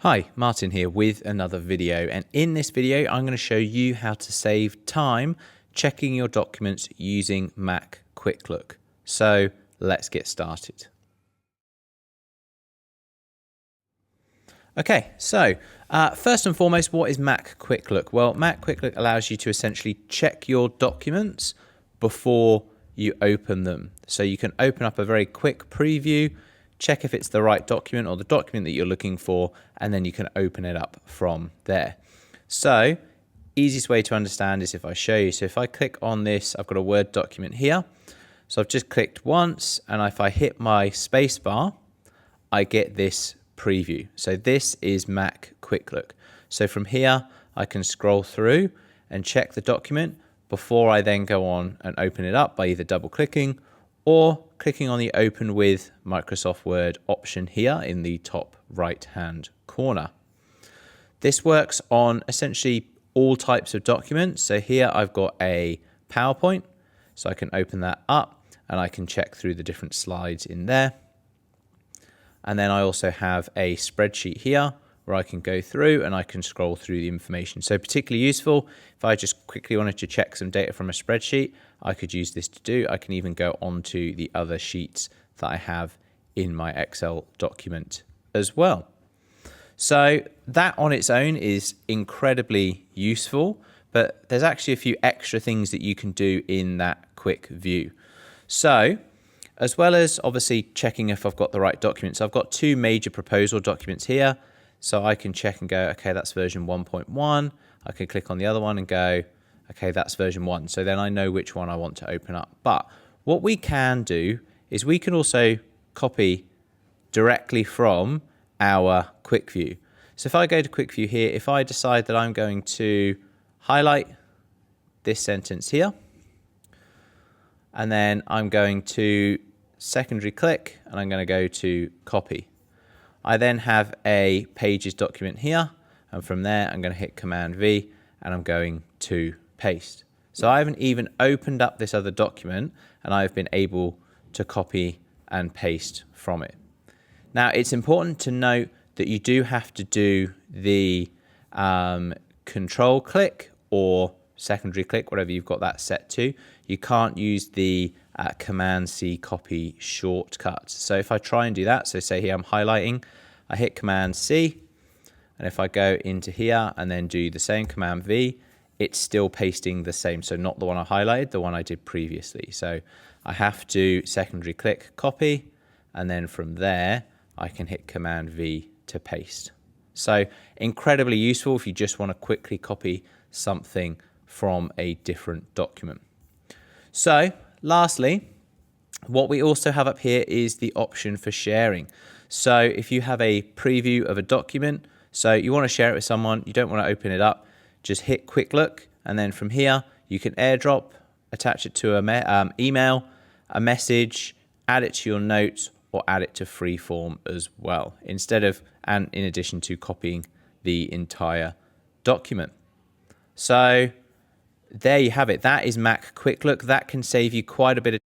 Hi, Martin here with another video, and in this video I'm going to show you how to save time checking your documents using Mac Quick Look. So let's get started. Okay, so first and foremost, what is Mac Quick Look? Well, Mac Quick Look allows you to essentially check your documents before you open them. So you can open up a very quick preview, check if it's the right document or the document that you're looking for, and then you can open it up from there. So easiest way to understand is if I show you. So if I click on this, I've got a Word document here. So I've just clicked once, and if I hit my space bar, I get this preview. So this is Mac Quick Look. So from here, I can scroll through and check the document before I then go on and open it up by either double clicking or clicking on the Open with Microsoft Word option here in the top right-hand corner. This works on essentially all types of documents. So here I've got a PowerPoint, so I can open that up and I can check through the different slides in there. And then I also have a spreadsheet here where I can go through and I can scroll through the information. So particularly useful if I just quickly wanted to check some data from a spreadsheet, I could use this to do. I can even go onto the other sheets that I have in my Excel document as well. So that on its own is incredibly useful, but there's actually a few extra things that you can do in that quick view. So as well as obviously checking if I've got the right documents, I've got two major proposal documents here. So I can check and go, okay, that's version 1.1. I can click on the other one and go, okay, that's version 1. So then I know which one I want to open up. But what we can do is we can also copy directly from our quick view. So if I go to quick view here, if I decide that I'm going to highlight this sentence here, and then I'm going to secondary click and I'm going to go to copy. I then have a pages document here, and from there I'm going to hit Command V and I'm going to paste. So I haven't even opened up this other document and I've been able to copy and paste from it. Now it's important to note that you do have to do the control click or secondary click, whatever you've got that set to. You can't use the Command C copy shortcut. So if I try and do that, so say here I'm highlighting, I hit Command C, and if I go into here and then do the same Command V, it's still pasting the same. So not the one I highlighted, the one I did previously. So I have to secondary click copy, and then from there I can hit Command V to paste. So incredibly useful if you just want to quickly copy something from a different document. So lastly, what we also have up here is the option for sharing. So if you have a preview of a document, so you want to share it with someone, you don't want to open it up, just hit Quick Look, and then from here you can airdrop, attach it to an email, a message, add it to your notes, or add it to freeform as well, and in addition to copying the entire document. So there you have it. That is Mac Quick Look. That can save you quite a bit of